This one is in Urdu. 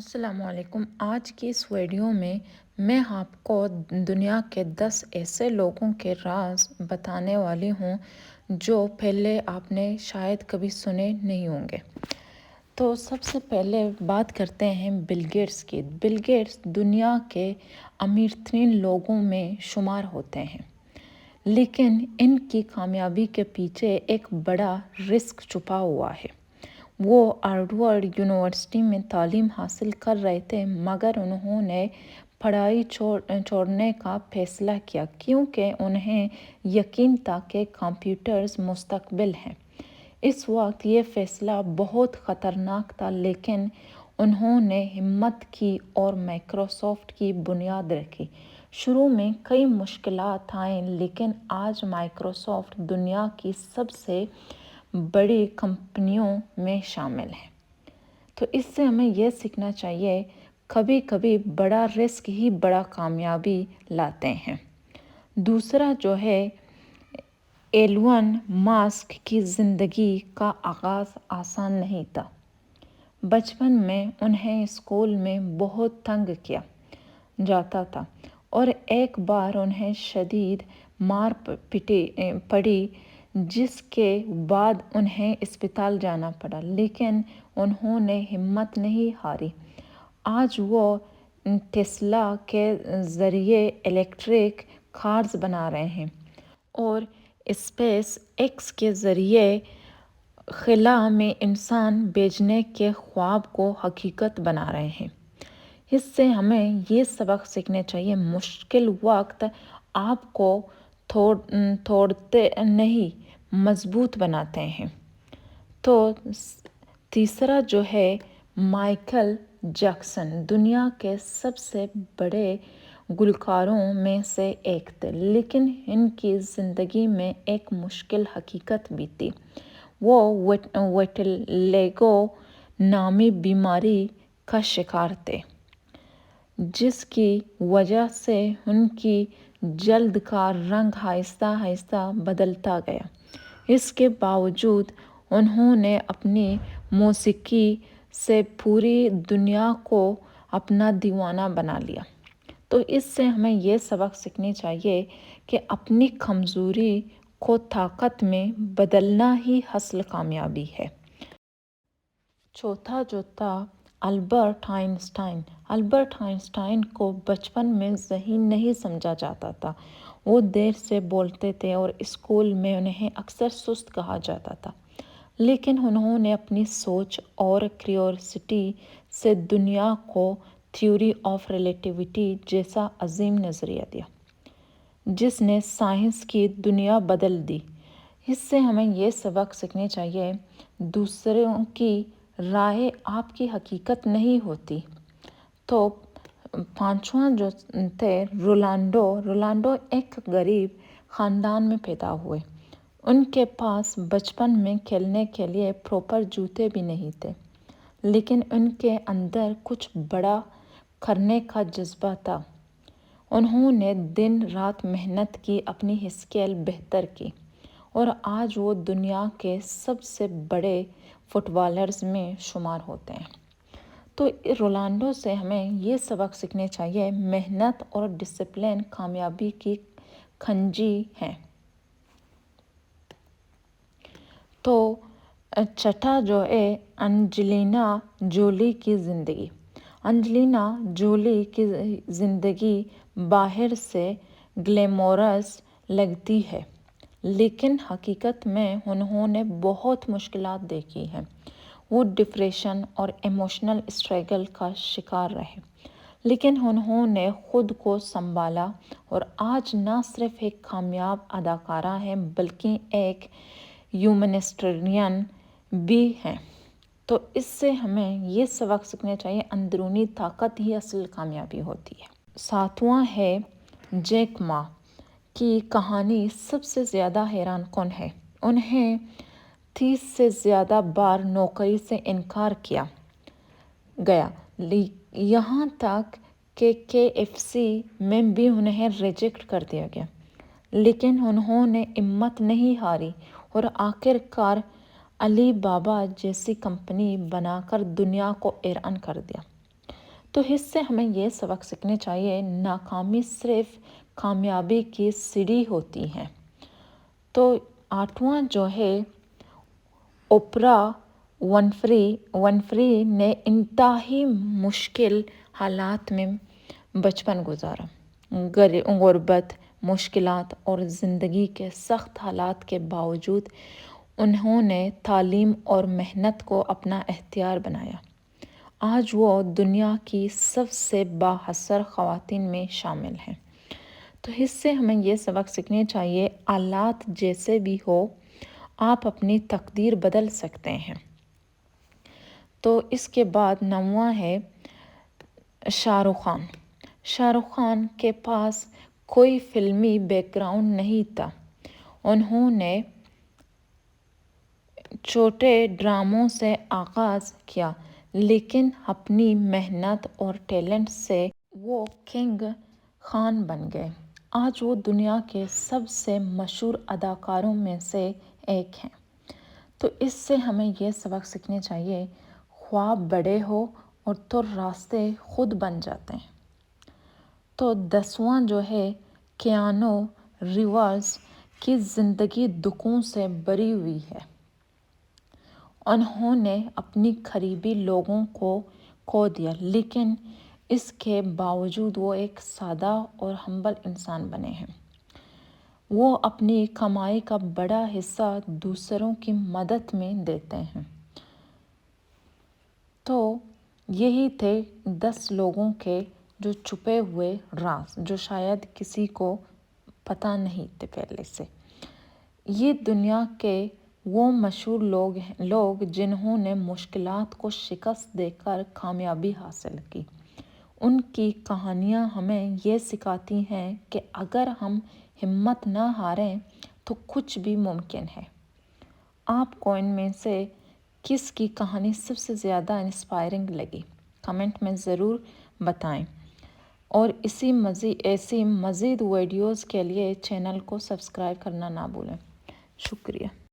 السلام علیکم۔ آج کی اس ویڈیو میں میں آپ کو دنیا کے 10 ایسے لوگوں کے راز بتانے والی ہوں جو پہلے آپ نے شاید کبھی سنے نہیں ہوں گے۔ تو سب سے پہلے بات کرتے ہیں بل گیٹس کی۔ بل گیٹس دنیا کے امیر ترین لوگوں میں شمار ہوتے ہیں، لیکن ان کی کامیابی کے پیچھے ایک بڑا رسک چھپا ہوا ہے۔ وہ ہارورڈ یونیورسٹی میں تعلیم حاصل کر رہے تھے، مگر انہوں نے پڑھائی چھوڑنے کا فیصلہ کیا کیونکہ انہیں یقین تھا کہ کمپیوٹرز مستقبل ہیں۔ اس وقت یہ فیصلہ بہت خطرناک تھا، لیکن انہوں نے ہمت کی اور مائیکروسافٹ کی بنیاد رکھی۔ شروع میں کئی مشکلات آئیں، لیکن آج مائیکروسافٹ دنیا کی سب سے بڑی کمپنیوں میں شامل ہے۔ تو اس سے ہمیں یہ سیکھنا چاہیے، کبھی کبھی بڑا رسک ہی بڑا کامیابی لاتے ہیں۔ دوسرا جو ہے، ایلون ماسک کی زندگی کا آغاز آسان نہیں تھا۔ بچپن میں انہیں اسکول میں بہت تنگ کیا جاتا تھا اور ایک بار انہیں شدید مار پڑی، جس کے بعد انہیں اسپتال جانا پڑا، لیکن انہوں نے ہمت نہیں ہاری۔ آج وہ ٹیسلا کے ذریعے الیکٹرک کارز بنا رہے ہیں اور اسپیس ایکس کے ذریعے خلا میں انسان بھیجنے کے خواب کو حقیقت بنا رہے ہیں۔ اس سے ہمیں یہ سبق سیکھنا چاہیے، مشکل وقت آپ کو توڑتے نہیں، مضبوط بناتے ہیں۔ تو تیسرا جو ہے، مائیکل جیکسن دنیا کے سب سے بڑے گلوکاروں میں سے ایک تھے، لیکن ان کی زندگی میں ایک مشکل حقیقت بھی تھی۔ وہ ویٹیلیگو نامی بیماری کا شکار تھے، جس کی وجہ سے ان کی جلد کا رنگ آہستہ آہستہ بدلتا گیا۔ اس کے باوجود انہوں نے اپنی موسیقی سے پوری دنیا کو اپنا دیوانہ بنا لیا۔ تو اس سے ہمیں یہ سبق سیکھنی چاہیے کہ اپنی کمزوری کو طاقت میں بدلنا ہی اصل کامیابی ہے۔ چوتھا جو تھا، البرٹ آئنسٹائن۔ البرٹ آئنسٹائن کو بچپن میں ذہین نہیں سمجھا جاتا تھا۔ وہ دیر سے بولتے تھے اور اسکول میں انہیں اکثر سست کہا جاتا تھا، لیکن انہوں نے اپنی سوچ اور کیوریوسٹی سے دنیا کو تھیوری آف ریلیٹیوٹی جیسا عظیم نظریہ دیا، جس نے سائنس کی دنیا بدل دی۔ اس سے ہمیں یہ سبق سیکھنا چاہیے، دوسروں کی رائے آپ کی حقیقت نہیں ہوتی۔ تو پانچواں جو تھے، رونالڈو ایک غریب خاندان میں پیدا ہوئے۔ ان کے پاس بچپن میں کھیلنے کے لیے پراپر جوتے بھی نہیں تھے، لیکن ان کے اندر کچھ بڑا کرنے کا جذبہ تھا۔ انہوں نے دن رات محنت کی، اپنی اسکل بہتر کی، اور آج وہ دنیا کے سب سے بڑے فٹ بالرز میں شمار ہوتے ہیں۔ تو رونالڈو سے ہمیں یہ سبق سیکھنے چاہیے، محنت اور ڈسپلن کامیابی کی کنجی ہے۔ تو چھٹا جو ہے، انجلینا جولی کی زندگی۔ انجلینا جولی کی زندگی باہر سے گلیمورس لگتی ہے، لیکن حقیقت میں انہوں نے بہت مشکلات دیکھی ہیں۔ وہ ڈپریشن اور ایموشنل اسٹرگل کا شکار رہے، لیکن انہوں نے خود کو سنبھالا اور آج نہ صرف ایک کامیاب اداکارہ ہیں بلکہ ایک ہیومینیٹیرین بھی ہیں۔ تو اس سے ہمیں یہ سبق سیکھنا چاہیے، اندرونی طاقت ہی اصل کامیابی ہوتی ہے۔ ساتواں ہے، جیک ما کی کہانی سب سے زیادہ حیران کن ہے۔ انہیں 30 سے زیادہ بار نوکری سے انکار کیا گیا، یہاں تک کہ KFC میں بھی انہیں ریجیکٹ کر دیا گیا، لیکن انہوں نے ہمت نہیں ہاری اور آخر کار علی بابا جیسی کمپنی بنا کر دنیا کو حیران کر دیا۔ تو اس سے ہمیں یہ سبق سیکھنے چاہیے، ناکامی صرف کامیابی کی سیڑھی ہوتی ہے۔ تو 8واں جو ہے، اوپرا ونفری نے انتہائی مشکل حالات میں بچپن گزارا۔ غربت، مشکلات اور زندگی کے سخت حالات کے باوجود انہوں نے تعلیم اور محنت کو اپنا اختیار بنایا۔ آج وہ دنیا کی سب سے بااثر خواتین میں شامل ہیں۔ تو اس سے ہمیں یہ سبق سیکھنے چاہیے، حالات جیسے بھی ہو آپ اپنی تقدیر بدل سکتے ہیں۔ تو اس کے بعد 9واں ہے شاہ رخ خان۔ شاہ رخ خان کے پاس کوئی فلمی بیک گراؤنڈ نہیں تھا۔ انہوں نے چھوٹے ڈراموں سے آغاز کیا، لیکن اپنی محنت اور ٹیلنٹ سے وہ کنگ خان بن گئے۔ آج وہ دنیا کے سب سے مشہور اداکاروں میں سے ایک ہیں۔ تو اس سے ہمیں یہ سبق سیکھنے چاہیے، خواب بڑے ہو اور تو راستے خود بن جاتے ہیں۔ تو 10واں جو ہے، کیانو ریویز کی زندگی دکھوں سے بھری ہوئی ہے۔ انہوں نے اپنی قریبی لوگوں کو کھو دیا، لیکن اس کے باوجود وہ ایک سادہ اور ہمبل انسان بنے ہیں۔ وہ اپنی کمائی کا بڑا حصہ دوسروں کی مدد میں دیتے ہیں۔ تو یہی تھے 10 لوگوں کے جو چھپے ہوئے راز، جو شاید کسی کو پتہ نہیں تھے پہلے سے۔ یہ دنیا کے وہ مشہور لوگ جنہوں نے مشکلات کو شکست دے کر کامیابی حاصل کی، ان کی کہانیاں ہمیں یہ سکھاتی ہیں کہ اگر ہم ہمت نہ ہاریں تو کچھ بھی ممکن ہے۔ آپ کو ان میں سے کس کی کہانی سب سے زیادہ انسپائرنگ لگی؟ کمنٹ میں ضرور بتائیں، اور ایسی مزید ویڈیوز کے لیے چینل کو سبسکرائب کرنا نہ بھولیں۔ شکریہ۔